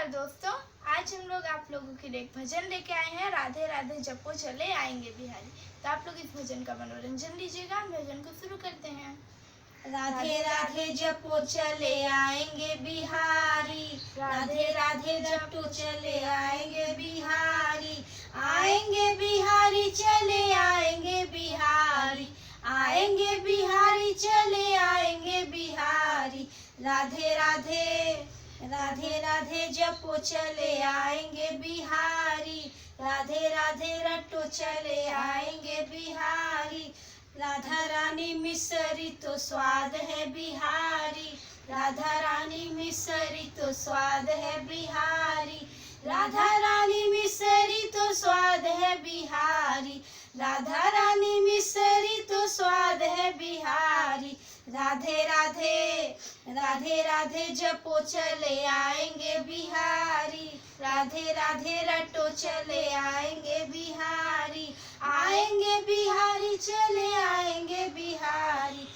दोस्तों, आज हम लोग आप लोगों के लिए एक भजन लेके आए हैं। राधे राधे जपो चले आएंगे बिहारी। तो आप लोग इस भजन का मनोरंजन लीजिएगा। भजन को शुरू करते हैं। राधे राधे जपो चले आएंगे बिहारी, राधे राधे जपो चले आएंगे बिहारी, आएंगे बिहारी चले आएंगे बिहारी, आएंगे बिहारी चले आएंगे बिहारी। राधे राधे राधे राधे जपो चले आएंगे बिहारी, राधे राधे रटो चले आएंगे बिहारी। राधा रानी मिसरी तो स्वाद है बिहारी, राधा रानी मिसरी तो स्वाद है बिहारी, राधा रानी मिसरी तो स्वाद है बिहारी, राधा रानी मिसरी तो स्वाद है बिहारी। राधे राधे राधे राधे जपो चले आएंगे बिहारी, राधे राधे रटो चले आएंगे बिहारी, आएंगे बिहारी चले आएंगे बिहारी,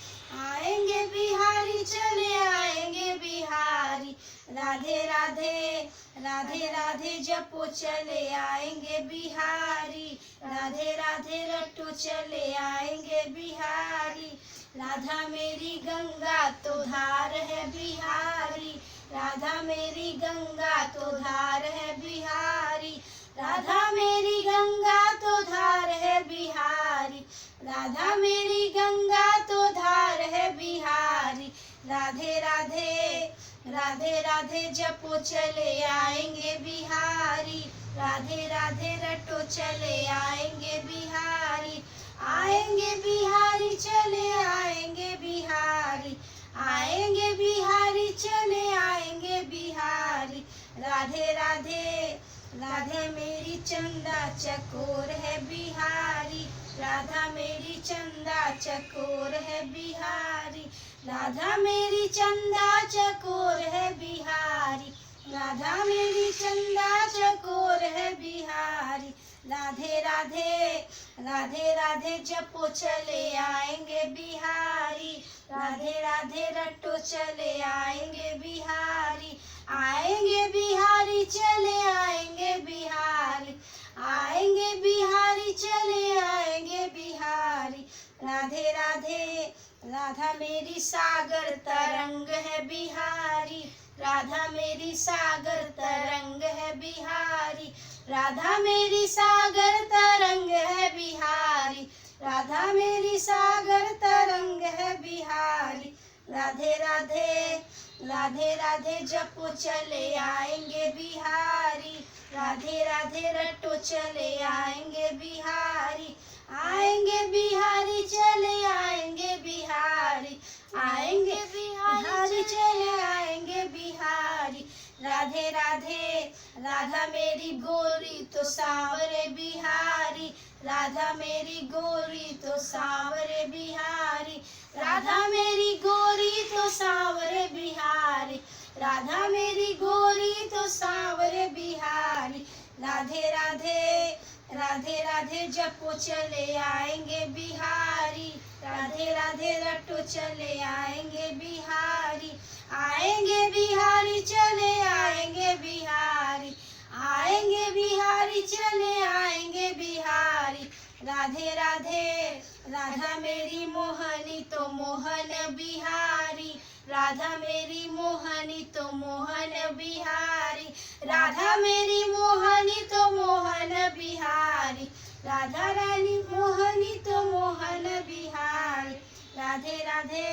आएंगे बिहारी चले आएंगे बिहारी। राधे राधे राधे राधे जपो चले आएंगे बिहारी, राधे राधे रटो चले आएंगे बिहारी। राधा मेरी गंगा तो धार है बिहारी, राधा मेरी गंगा तो धार है बिहारी, राधा मेरी गंगा तो धार है बिहारी, राधा मेरी गंगा तो धार है बिहारी। राधे राधे राधे राधे जपो चले आएंगे बिहारी, राधे राधे रटो चले आएंगे बिहारी, आएंगे बिहारी चले आएंगे बिहारी, आएंगे बिहारी चले आएंगे बिहारी। राधे राधे राधे मेरी चंदा चकोर है बिहारी, राधा मेरी चंदा चकोर है बिहारी, राधा मेरी चंदा चकोर है बिहारी, राधा मेरी चंदा चकोर है बिहारी। राधे राधे राधे राधे जपो चले आएंगे बिहारी, राधे राधे रटो चले आएंगे बिहारी, आएंगे बिहारी चले आएंगे बिहारी, आएंगे बिहारी चले आएंगे बिहारी। राधे राधे राधा मेरी सागर तरंग है बिहारी, राधा मेरी सागर तरंग है बिहारी, राधा मेरी सागर तरंग है बिहारी, राधा मेरी सागर तरंग है बिहारी। राधे राधे राधे राधे जपो चले आएंगे बिहारी, राधे राधे रटो चले आएंगे बिहारी, आएंगे बिहारी चले आएंगे बिहारी, आएंगे बिहारी चले आएंगे बिहारी। राधे राधे राधा मेरी गोरी तो सांवरे बिहारी, राधा मेरी गोरी तो सांवरे बिहारी, राधा मेरी गोरी तो सांवरे बिहारी, राधा मेरी गोरी तो सांवरे बिहारी। राधे राधे राधे राधे जपो चले आएंगे बिहारी, राधे राधे रटो चले आएंगे बिहारी, आएंगे बिहारी चले आएंगे बिहारी, आएंगे बिहारी चले आएंगे बिहारी। राधे राधे राधा मेरी मोहनी तो मोहन बिहारी, राधा मेरी मोहनी तो मोहन बिहारी, राधा मेरी मोहनी तो मोहन बिहारी, राधा रानी मोहनी तो मोहन बिहारी। राधे राधे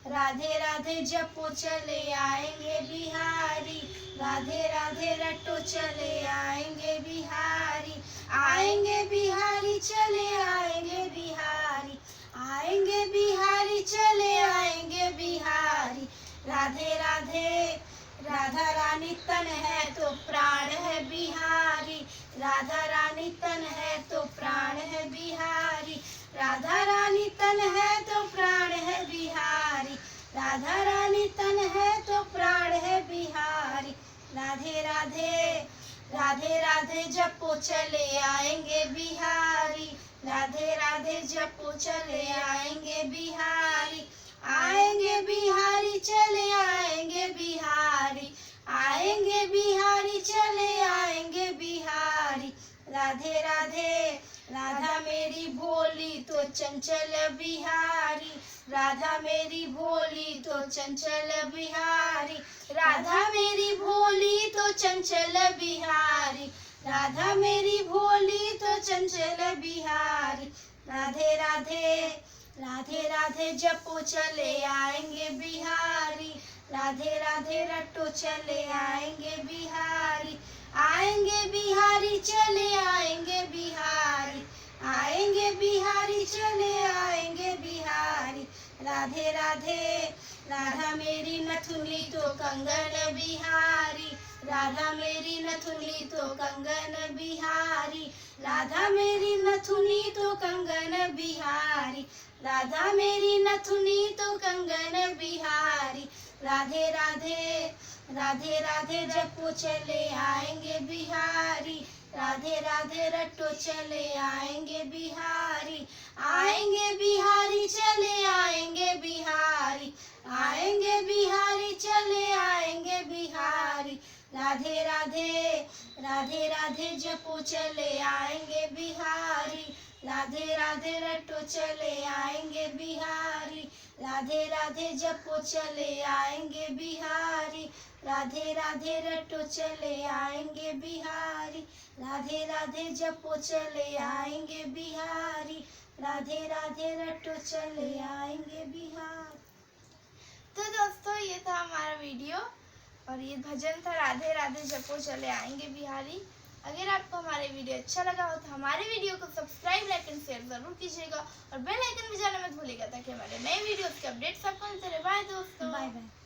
राधे राधे जपो चले आएंगे बिहारी, राधे राधे रटो चले आएंगे बिहारी, आएंगे बिहारी चले आएंगे बिहारी, आएंगे बिहारी चले आएंगे बिहारी। राधे राधे राधा रानी तन है तो प्राण है बिहारी, राधा रानी तन है तो प्राण है बिहारी, राधा रानी तन है तो प्राण है बिहारी, राधा रानी तन है तो प्राण है बिहारी। राधे राधे राधे राधे जपो चले आएंगे बिहारी, राधे राधे जपो चले आएंगे बिहारी, आएंगे बिहारी चले आएंगे बिहारी, आएंगे बिहारी राधे राधे। राधा मेरी भोली तो चंचल बिहारी, राधा मेरी भोली तो चंचल बिहारी, राधा मेरी भोली तो चंचल बिहारी, राधा मेरी भोली तो चंचल बिहारी। राधे राधे। राधे राधे जपो चले आएंगे बिहारी, राधे राधे रटो चले आएंगे बिहारी, आएंगे बिहारी चले आएंगे बिहारी, आएंगे बिहारी चले आएंगे बिहारी। राधे राधे। राधा मेरी नथुनी तो कंगन बिहारी, राधा मेरी नथुनी तो कंगन बिहारी, राधा मेरी नथुनी तो कंगन बिहारी, राधा मेरी नथुनी तो कंगन बिहारी। राधे राधे। राधे राधे जपो चले आएंगे बिहारी, राधे राधे रटो चले आएंगे बिहारी, आएंगे बिहारी चले आएंगे बिहारी, आएंगे बिहारी चले आएंगे बिहारी। राधे राधे। राधे राधे जपो चले आएंगे बिहारी, राधे राधे रटो चले आएंगे बिहारी, राधे राधे जपो चले आएंगे बिहारी, राधे राधे रटो चले आएंगे बिहारी, राधे राधे जपो चले आएंगे बिहारी, राधे राधे रटो चले आएंगे बिहारी। तो दोस्तों ये था हमारा वीडियो और ये भजन था राधे राधे जपो चले आएंगे बिहारी। अगर आपको हमारे वीडियो अच्छा लगा हो तो हमारे वीडियो को सब्सक्राइब, लाइक एंड शेयर जरूर कीजिएगा और बेल आइकन बजाना मत भूलिएगा ताकि हमारे नए वीडियोस के अपडेट्स आपको मिलते रहे। बाय दोस्तों। Bye bye.